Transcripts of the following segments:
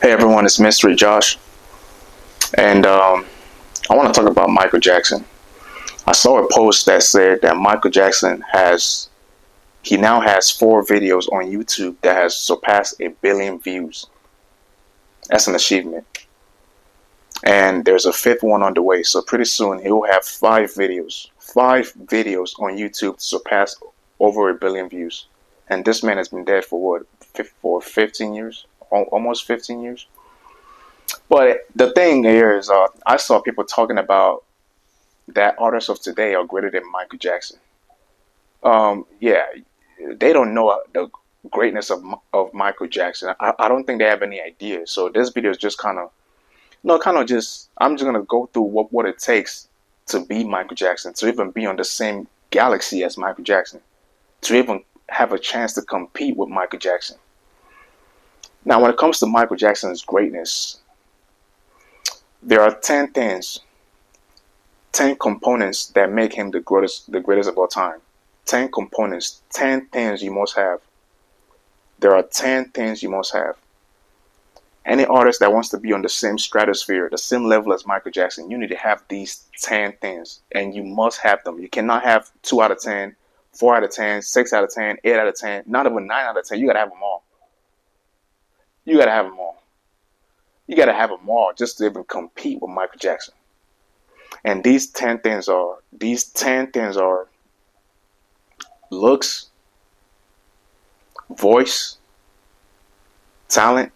Hey everyone, it's Mystery Josh, and I want to talk about Michael Jackson. I saw a post that said that Michael Jackson he now has 4 videos on YouTube that has surpassed 1 billion views. That's an achievement, and there's a fifth one on the way. So pretty soon he'll have 5 videos on YouTube to surpass over 1 billion views. And this man has been dead for what, for 15 years, almost 15 years. But the thing here is, I saw people talking about that artists of today are greater than Michael Jackson. Yeah, they don't know the greatness of Michael Jackson. I don't think they have any idea. So this video is just kind of, no, kind of just, I'm just gonna go through what it takes to be Michael Jackson, to even be on the same galaxy as Michael Jackson, to even have a chance to compete with Michael Jackson. Now, when it comes to Michael Jackson's greatness, there are 10 components that make him the greatest of all time. 10 components, 10 things you must have. There are 10 things you must have. Any artist that wants to be on the same stratosphere, the same level as Michael Jackson, you need to have these 10 things, and you must have them. You cannot have 2 out of 10, 4 out of 10, 6 out of 10, 8 out of 10, not even 9 out of 10. You got to have them all. You got to have them all. You got to have them all just to even compete with Michael Jackson. And these 10 things are looks, voice, talent,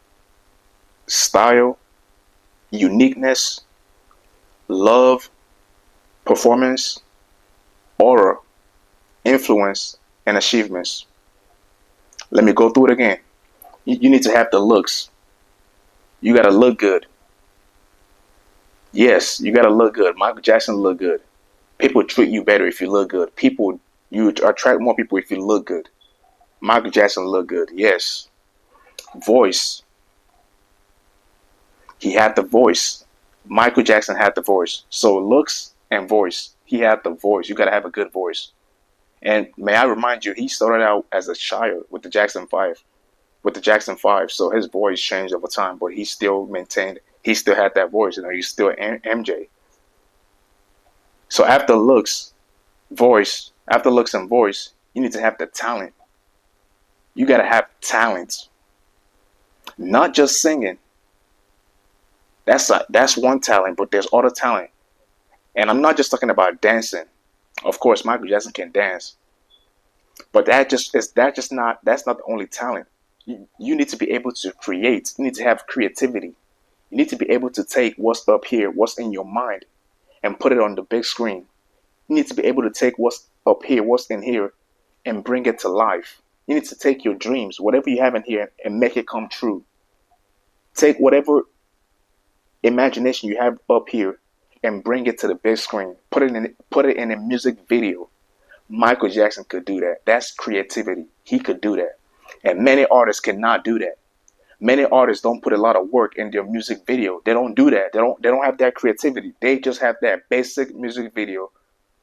style, uniqueness, love, performance, aura, influence, and achievements. Let me go through it again. You need to have the looks. You got to look good. Yes, you got to look good. Michael Jackson look good. People treat you better if you look good. You attract more people if you look good. Michael Jackson look good. Yes. Voice. He had the voice. Michael Jackson had the voice. So looks and voice. He had the voice. You got to have a good voice. And may I remind you, he started out as a child with the Jackson 5. With the Jackson 5. So his voice changed over time, but he still maintained, he still had that voice. He's still MJ. So after looks and voice, you need to have the talent. You got to have talent. Not just singing. That's one talent, but there's other talent. And I'm not just talking about dancing. Of course, Michael Jackson can dance, but that's not the only talent. You need to be able to create. You need to have creativity. You need to be able to take what's up here, what's in your mind, and put it on the big screen. You need to be able to take what's up here, what's in here, and bring it to life. You need to take your dreams, whatever you have in here, and make it come true. Take whatever imagination you have up here and bring it to the big screen. Put it in a music video. Michael Jackson could do that. That's creativity. He could do that. And many artists cannot do that. Many artists don't put a lot of work in their music video. They don't do that. They don't have that creativity. They just have that basic music video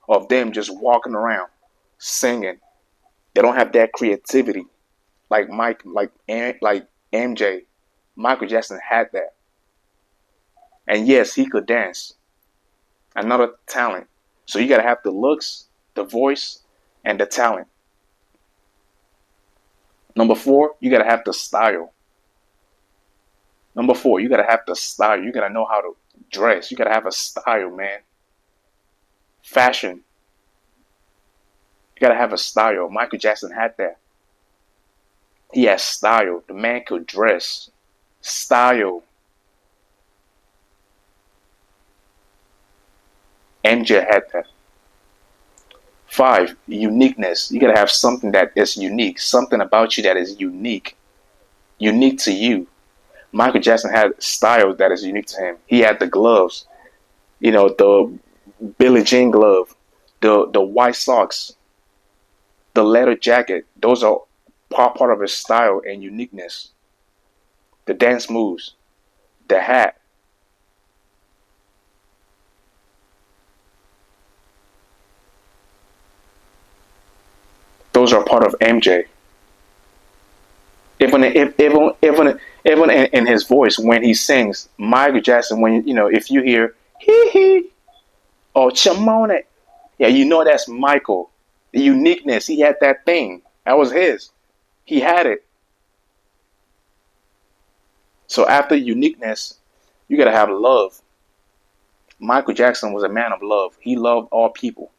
of them just walking around singing. They don't have that creativity like like MJ. Michael Jackson had that. And yes, he could dance. Another talent. So you got to have the looks, the voice, and the talent. Number 4, you got to have the style. Number 4, you got to have the style. You got to know how to dress. You got to have a style, man. Fashion. You got to have a style. Michael Jackson had that. He has style. The man could dress. Style. MJ had that. 5, uniqueness. You gotta have something that is unique, something about you that is unique to you. Michael Jackson had style that is unique to him. He had the gloves, the Billie Jean glove, the white socks, the leather jacket. Those are part of his style and uniqueness. The dance moves, the hat. Those are part of MJ. Even in his voice when he sings, Michael Jackson. When if you hear hee hee or chamone, yeah, you know that's Michael. The uniqueness, he had that thing. That was his. He had it. So after uniqueness, you gotta have love. Michael Jackson was a man of love. He loved all people.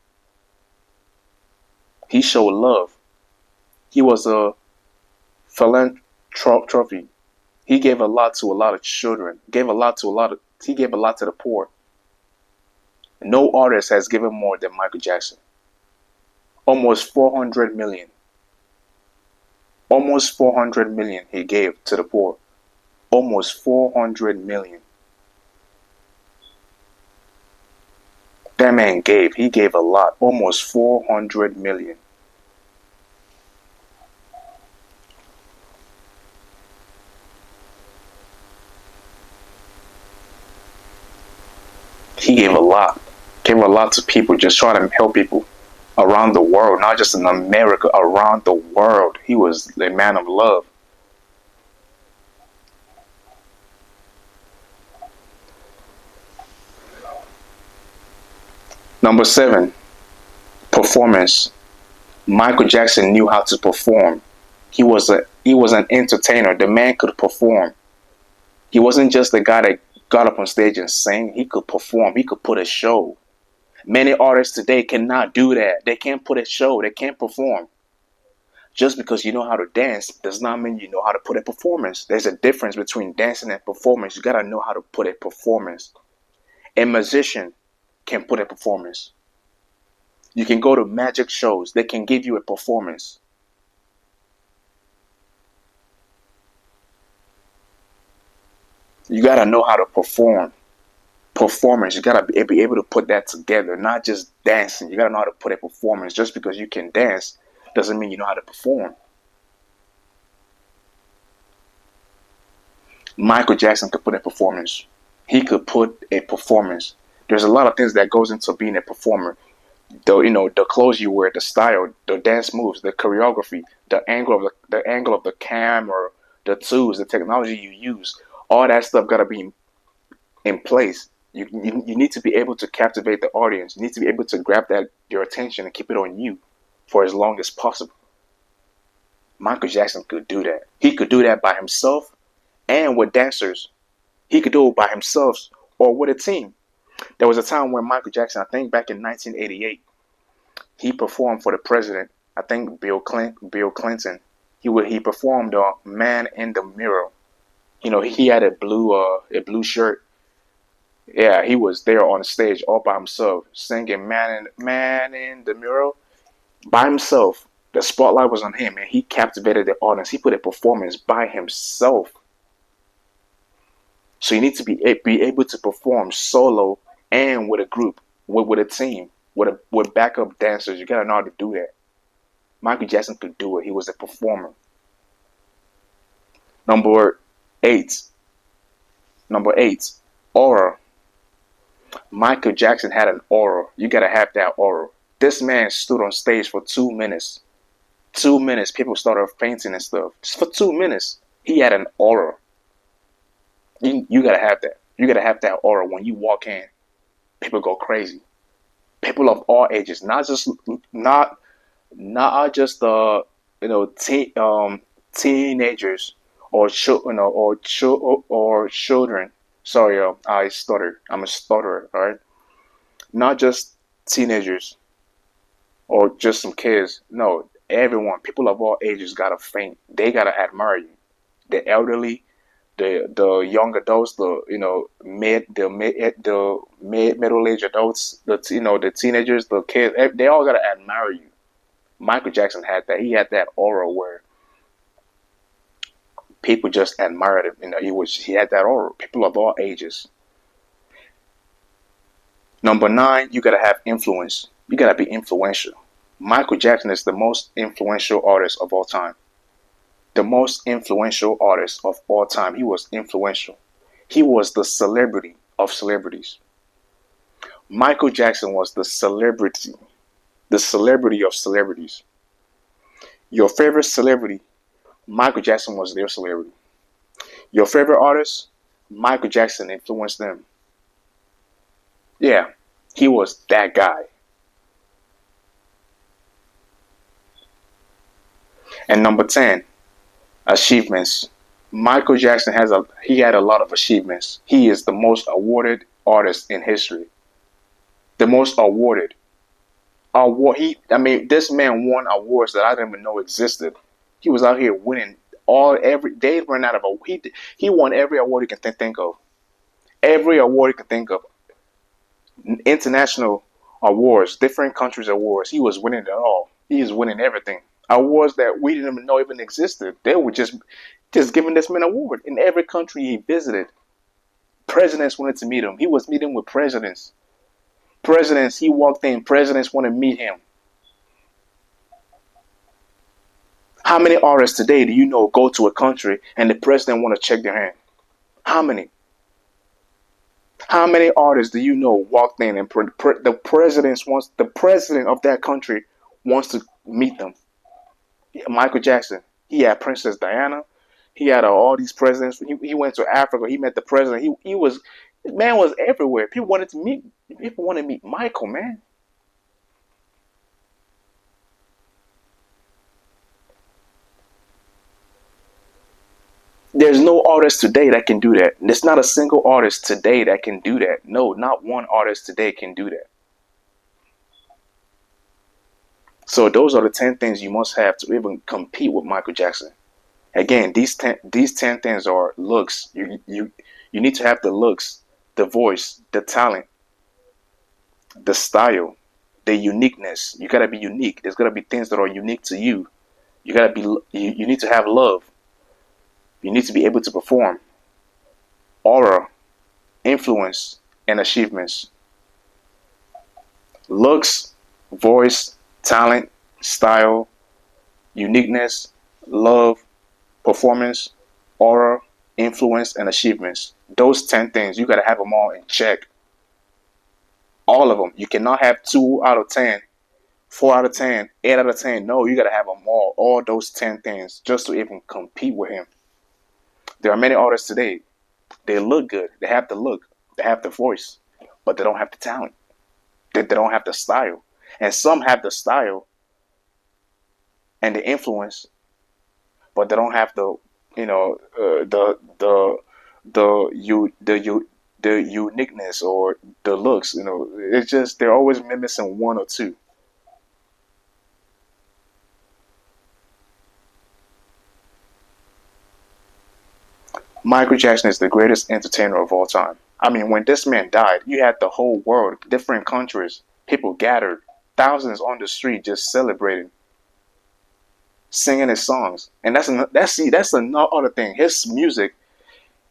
He showed love. He was a philanthropy. He gave a lot to a lot of children. Gave a lot to a lot of. He gave a lot to the poor. No artist has given more than Michael Jackson. Almost 400 million. Almost 400 million he gave to the poor. Almost 400 million. That man gave. He gave a lot. Almost 400 million. He gave a lot. Gave a lot to people, just trying to help people around the world, not just in America, around the world. He was a man of love. Number seven, performance. Michael Jackson knew how to perform. He was an entertainer. The man could perform. He wasn't just the guy that got up on stage and sang. He could perform. He could put a show. Many artists today cannot do that. They can't put a show. They can't perform. Just because you know how to dance does not mean you know how to put a performance. There's a difference between dancing and performance. You gotta know how to put a performance. A musician can put a performance. You can go to magic shows. They can give you a performance. You gotta know how to perform. Performance. You gotta be able to put that together. Not just dancing. You gotta know how to put a performance. Just because you can dance doesn't mean you know how to perform. Michael Jackson could put a performance. He could put a performance. There's a lot of things that goes into being a performer. The clothes you wear, the style, the dance moves, the choreography, the angle of the camera, the tools, the technology you use. All that stuff gotta be in place. You need to be able to captivate the audience. You need to be able to grab that your attention and keep it on you for as long as possible. Michael Jackson could do that. He could do that by himself and with dancers. He could do it by himself or with a team. There was a time when Michael Jackson, I think back in 1988, he performed for the president. I think Bill Clinton. He performed "Man in the Mirror." He had a blue shirt. Yeah, he was there on the stage all by himself, singing "Man in the Mirror" by himself. The spotlight was on him, and he captivated the audience. He put a performance by himself. So you need to be able to perform solo and with a group, with a team, with backup dancers. You gotta know how to do that. Michael Jackson could do it. He was a performer. Number eight. Number eight. Aura. Michael Jackson had an aura. You gotta have that aura. This man stood on stage for 2 minutes. 2 minutes, people started fainting and stuff. Just for 2 minutes, he had an aura. You gotta have that. You gotta have that aura when you walk in. People go crazy. People of all ages, not not just teenagers or or children. Sorry, I stutter. I'm a stutterer. All right, not just teenagers or just some kids. No, everyone. People of all ages gotta faint. They gotta admire you. The elderly, the young adults, the middle aged adults, the teenagers, the kids, they all gotta admire you. Michael Jackson had that. He had that aura where people just admired him. He had that aura. People of all ages. Number nine, you gotta have influence. You gotta be influential. Michael Jackson is the most influential artist of all time. The most influential artist of all time. He was influential. He was the celebrity of celebrities. Michael Jackson was the celebrity of celebrities. Your favorite celebrity, Michael Jackson was their celebrity. Your favorite artist, Michael Jackson influenced them. Yeah, he was that guy. And number 10, achievements. Michael Jackson had a lot of achievements. He is the most awarded artist in history. The most awarded. I mean, this man won awards that I didn't even know existed. He was out here winning every they ran out of a he won every award you can think of. Every award you can think of. International awards, different countries awards. He was winning it all. He is winning everything. Awards that we didn't even know even existed. They were just giving this man an award in every country he visited. Presidents wanted to meet him. He was meeting with presidents. Presidents, he walked in. Presidents want to meet him. How many artists today do you know go to a country and the president want to check their hand? How many? How many artists do you know walked in and the president of that country wants to meet them? Michael Jackson. He had Princess Diana. He had all these presidents. He went to Africa. He met the president. He was man was everywhere. People wanted to meet Michael, man. There's no artist today that can do that. There's not a single artist today that can do that. No, not one artist today can do that. So those are the 10 things you must have to even compete with Michael Jackson. Again, these 10 things are looks. You need to have the looks, the voice, the talent, the style, the uniqueness. You gotta be unique. There's gotta be things that are unique to you. You need to have love. You need to be able to perform. Aura, influence, and achievements. Looks, voice, talent, style, uniqueness, love, performance, aura, influence, and achievements. Those 10 things, you got to have them all in check. All of them. You cannot have 2 out of 10, 4 out of 10, 8 out of 10. No, you got to have them all those 10 things, just to even compete with him. There are many artists today. They look good. They have the look. They have the voice, but they don't have the talent. They don't have the style. And some have the style and the influence, but they don't have the, the uniqueness or the looks. It's just they're always missing one or two. Michael Jackson is the greatest entertainer of all time. I mean, when this man died, you had the whole world, different countries, people gathered, thousands on the street just celebrating, singing his songs. And that's another thing. His music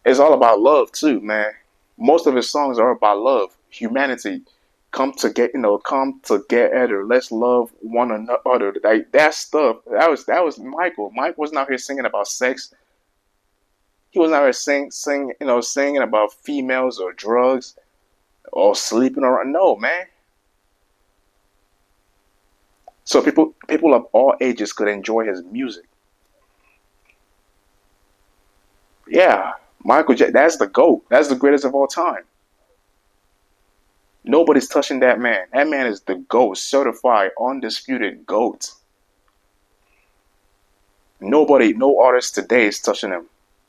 is all about love too, man. Most of his songs are about love, humanity. Come together. Let's love one another. Like that stuff. That was Michael. Mike wasn't out here singing about sex. He was out here singing about females or drugs or sleeping around. No, man. So people of all ages could enjoy his music. Yeah, that's the GOAT. That's the greatest of all time. Nobody's touching that man. That man is the GOAT, certified, undisputed GOAT. No artist today is touching him.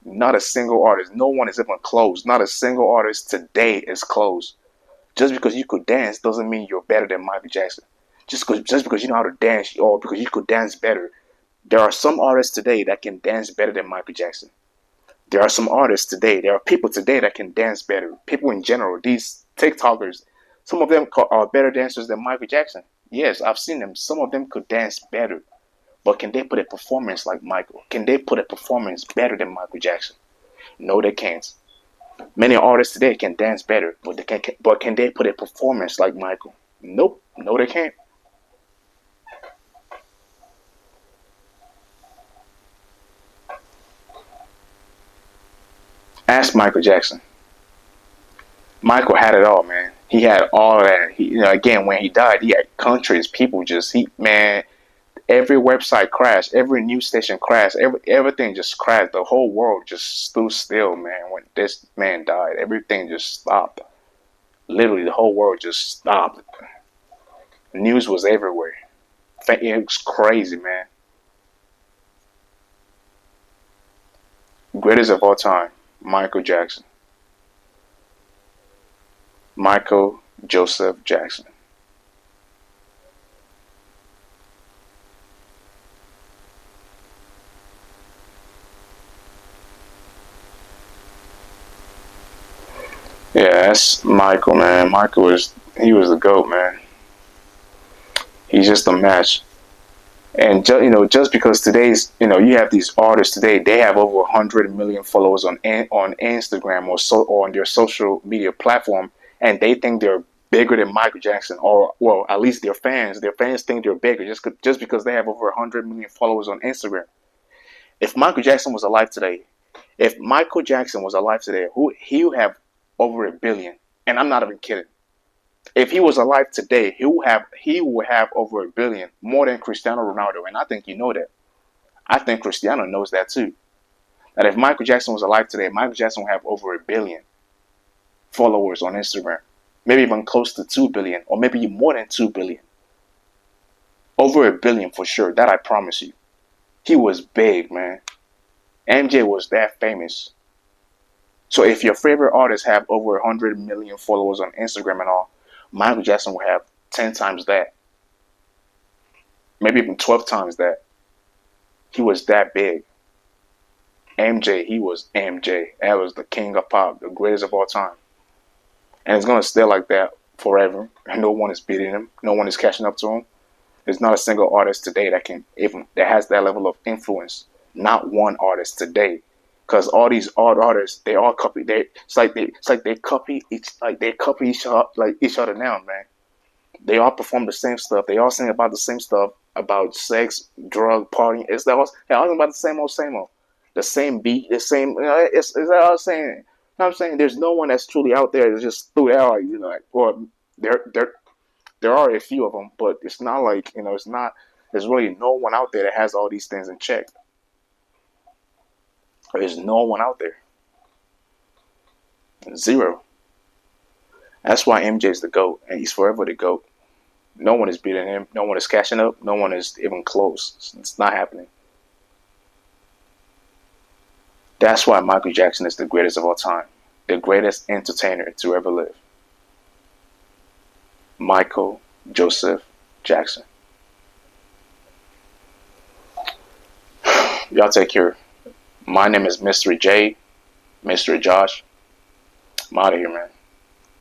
Not a single artist. No one is even close. Not a single artist today is close. Just because you could dance doesn't mean you're better than Michael Jackson. Just because you know how to dance or because you could dance better. There are some artists today that can dance better than Michael Jackson. There are some artists today. There are people today that can dance better. People in general, these TikTokers, some of them are better dancers than Michael Jackson. Yes, I've seen them. Some of them could dance better. But can they put a performance like Michael? Can they put a performance better than Michael Jackson? No, they can't. Many artists today can dance better, but can they put a performance like Michael? Nope. No, they can't. Ask Michael Jackson. Michael had it all, man. He had all of that. Again, when he died, he had countries, people just he man. Every website crashed. Every news station crashed. Everything just crashed. The whole world just stood still, man. When this man died, everything just stopped. Literally, the whole world just stopped. News was everywhere. It was crazy, man. Greatest of all time, Michael Jackson. Michael Joseph Jackson. Yeah, that's Michael, man. He was the goat, man. He's just a match. And just because today's, you have these artists today, they have over 100 million followers on Instagram or on their social media platform, and they think they're bigger than Michael Jackson, or well, at least their fans. Their fans think they're bigger just because they have over 100 million followers on Instagram. If Michael Jackson was alive today, if Michael Jackson was alive today, he would have over a billion, and I'm not even kidding. If he was alive today, he would have over a billion, more than Cristiano Ronaldo, and I think you know that. I think Cristiano knows that too. That if Michael Jackson was alive today, Michael Jackson would have over a billion followers on Instagram, maybe even close to 2 billion, or maybe more than 2 billion. Over a billion for sure. That I promise you. He was big, man. MJ was that famous. So if your favorite artists have over 100 million followers on Instagram and all, Michael Jackson will have 10 times that, maybe even 12 times that. He was that big. MJ, he was MJ. That was the king of pop, the greatest of all time, and it's gonna stay like that forever. And no one is beating him. No one is catching up to him. There's not a single artist today that has that level of influence. Not one artist today, because all these art artists, they all copy. They copy each other now, man. They all perform the same stuff. They all sing about the same stuff about sex, drug, partying. They're all about the same old, the same beat, the same. It's all I'm saying. You know what I'm saying, there's no one that's truly out there that just threw it out, or there are a few of them, but it's not like it's not. There's really no one out there that has all these things in check. There's no one out there. Zero. That's why MJ is the GOAT, and he's forever the GOAT. No one is beating him. No one is catching up. No one is even close. It's not happening. That's why Michael Jackson is the greatest of all time. The greatest entertainer to ever live. Michael Joseph Jackson. Y'all take care. My name is Mr. J, Mr. Josh. I'm out of here, man.